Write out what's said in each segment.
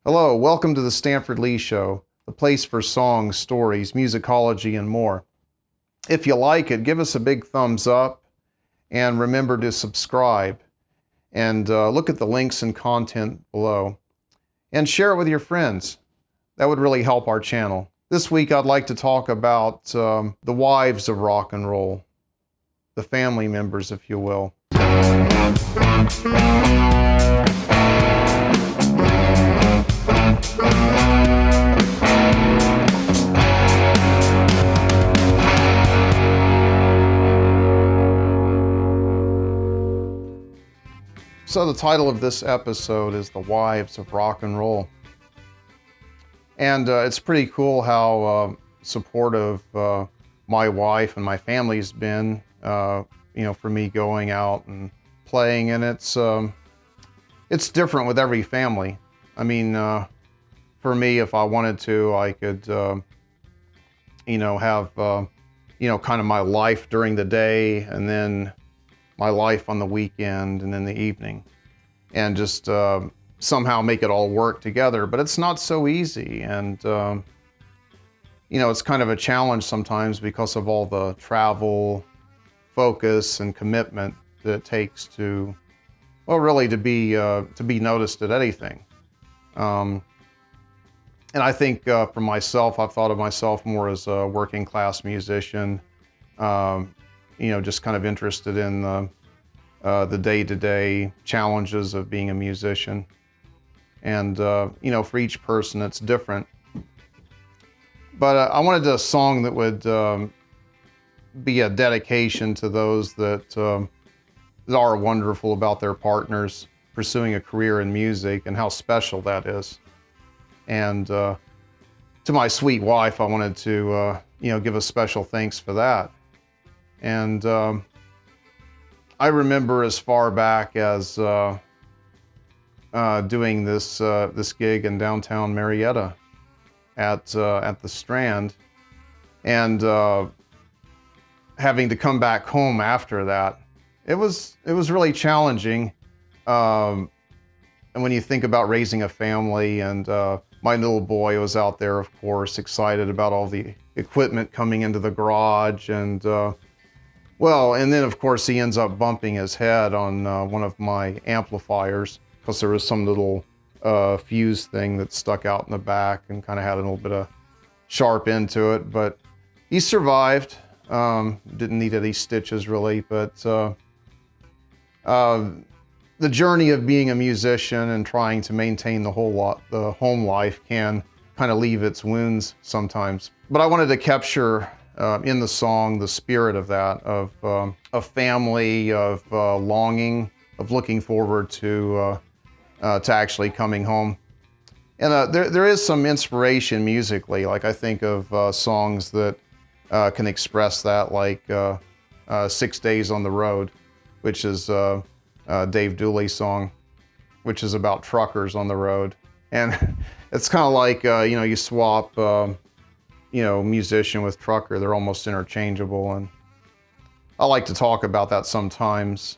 Hello, welcome to the Stanford Lee Show, the place for songs, stories, musicology, and more. If you like it, give us a big thumbs up and remember to subscribe and look at the links and content below and share it with your friends. That would really help our channel. This week I'd like to talk about the wives of rock and roll, the family members, if you will. So the title of this episode is The Wives of Rock and Roll. And it's pretty cool how supportive my wife and my family's been, for me going out and playing. And it's different with every family. I mean, for me, if I wanted to, I could, have, kind of my life during the day and then my life on the weekend and in the evening, and just somehow make it all work together. But it's not so easy, and it's kind of a challenge sometimes because of all the travel, focus, and commitment that it takes to, really to be noticed at anything. And I think for myself, I've thought of myself more as a working class musician. Just kind of interested in the day-to-day challenges of being a musician. And, for each person, it's different. But I wanted a song that would be a dedication to those that are wonderful about their partners pursuing a career in music and how special that is. And to my sweet wife, I wanted to, give a special thanks for that. And I remember as far back as doing this gig in downtown Marietta at the Strand, and having to come back home after that. It was really challenging. And when you think about raising a family, and my little boy was out there, of course, excited about all the equipment coming into the garage, and and then of course he ends up bumping his head on one of my amplifiers because there was some little fuse thing that stuck out in the back and kind of had a little bit of sharp end to it. But he survived. Didn't need any stitches really, but the journey of being a musician and trying to maintain the home life can kind of leave its wounds sometimes. But I wanted to capture in the song the spirit of that, of a family, of longing, of looking forward to actually coming home. And there is some inspiration musically. Like I think of songs that can express that, like 6 Days on the Road, which is Dave Dooley's song, which is about truckers on the road. And it's kind of like, you swap, musician with trucker. They're almost interchangeable. And I like to talk about that sometimes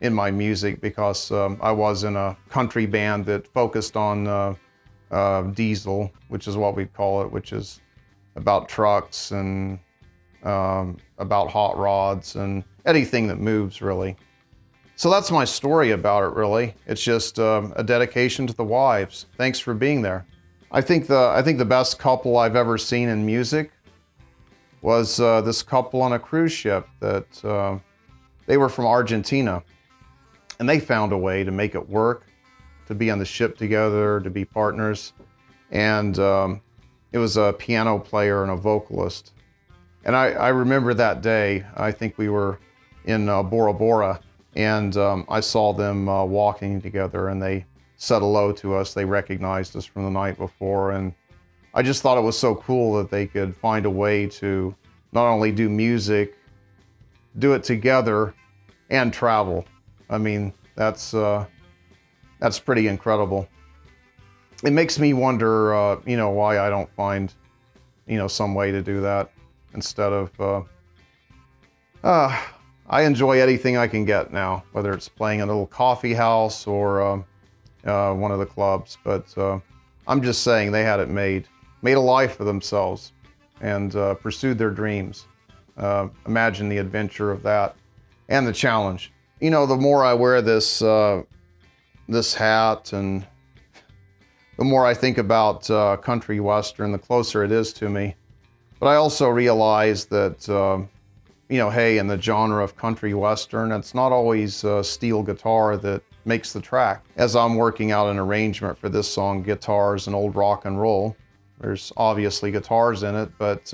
in my music because I was in a country band that focused on diesel, which is what we call it, which is about trucks and about hot rods and anything that moves, really. So that's my story about it, really. It's just a dedication to the wives. Thanks for being there. I think the best couple I've ever seen in music was this couple on a cruise ship that they were from Argentina, and they found a way to make it work, to be on the ship together, to be partners. And it was a piano player and a vocalist. And I remember that day, I think we were in Bora Bora, and I saw them walking together, and they said hello to us. They recognized us from the night before, and I just thought it was so cool that they could find a way to not only do music, do it together, and travel. I mean, that's pretty incredible. It makes me wonder, why I don't find, some way to do that instead of. I enjoy anything I can get now, whether it's playing a little coffee house or one of the clubs. But I'm just saying they had it made a life for themselves, and pursued their dreams. Imagine the adventure of that and the challenge. You know, the more I wear this hat, and the more I think about country western, the closer it is to me. But I also realize that, you know, hey, in the genre of country western, it's not always steel guitar that makes the track. As I'm working out an arrangement for this song, Guitars and Old Rock and Roll, there's obviously guitars in it, but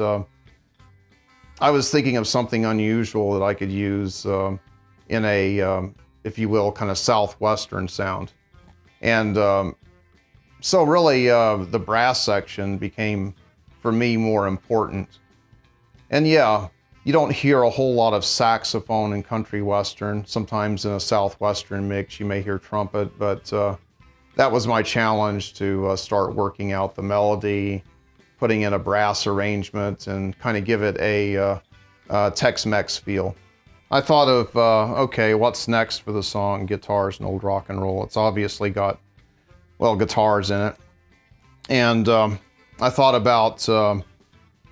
I was thinking of something unusual that I could use in a, if you will, kind of southwestern sound. And so really the brass section became, for me, more important. And yeah, you don't hear a whole lot of saxophone in country western. Sometimes in a southwestern mix you may hear trumpet, but that was my challenge, to start working out the melody, putting in a brass arrangement, and kind of give it a Tex-Mex feel. I thought of, okay, what's next for the song Guitars and Old Rock and Roll? It's obviously got, well, guitars in it. And I thought about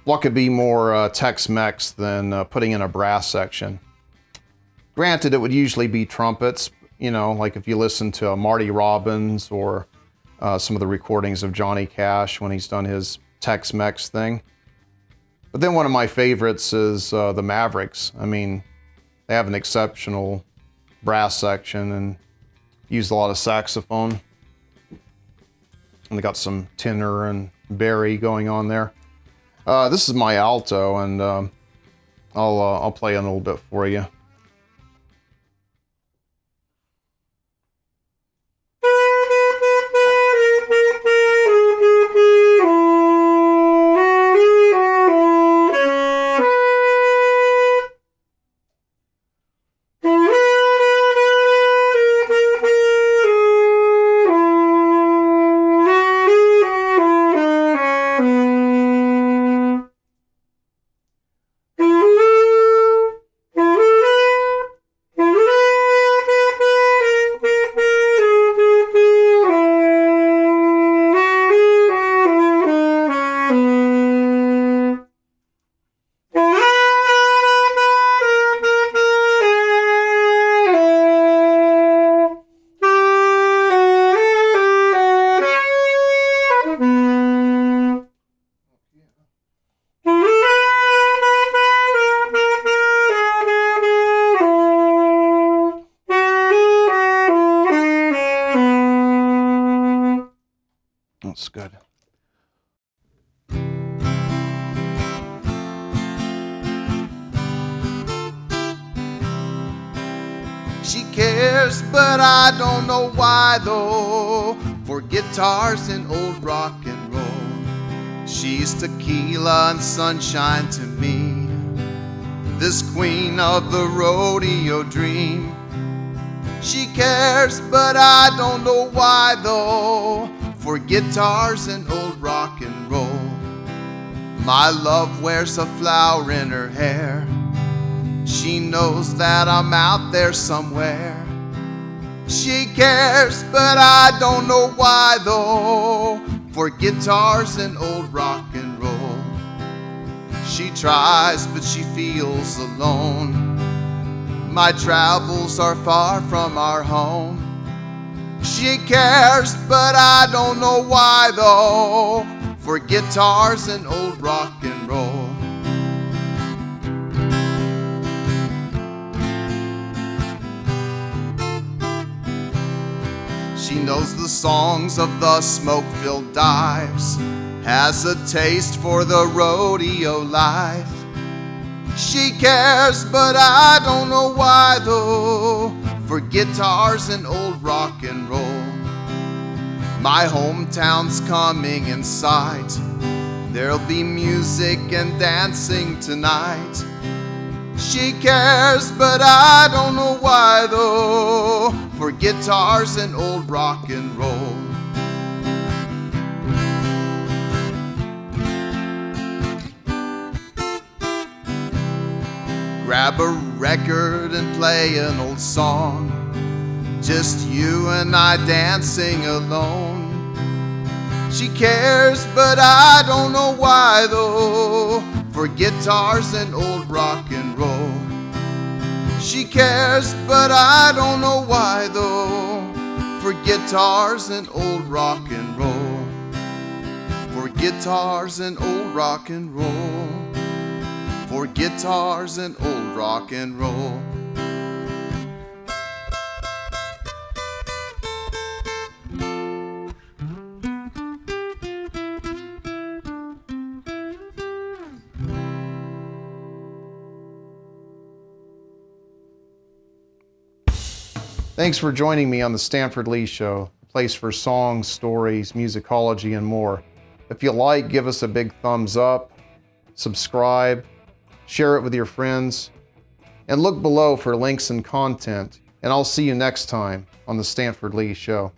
what could be more Tex-Mex than putting in a brass section. Granted, it would usually be trumpets, you know, like if you listen to Marty Robbins or some of the recordings of Johnny Cash when he's done his Tex-Mex thing. But then one of my favorites is the Mavericks. I mean, they have an exceptional brass section and use a lot of saxophone. And they got some tenor and bari going on there. This is my alto, and I'll play a little bit for you. That's good. She cares, but I don't know why though, for guitars and old rock and roll. She's tequila and sunshine to me, this queen of the rodeo dream. She cares, but I don't know why though, for guitars and old rock and roll. My love wears a flower in her hair. She knows that I'm out there somewhere. She cares, but I don't know why though, for guitars and old rock and roll. She tries, but she feels alone. My travels are far from our home. She cares, but I don't know why though, for guitars and old rock and roll. She knows the songs of the smoke-filled dives, has a taste for the rodeo life. She cares, but I don't know why though, for guitars and old rock and roll. My hometown's coming in sight. There'll be music and dancing tonight. She cares, but I don't know why though, for guitars and old rock and roll. Grab a record and play an old song, just you and I dancing alone. She cares, but I don't know why though, for guitars and old rock and roll. She cares, but I don't know why though, for guitars and old rock and roll. For guitars and old rock and roll. For guitars and old rock and roll. Thanks for joining me on the Stanford Lee Show, a place for songs, stories, musicology, and more. If you like, give us a big thumbs up, subscribe, share it with your friends, and look below for links and content. And I'll see you next time on the Stanford Lee Show.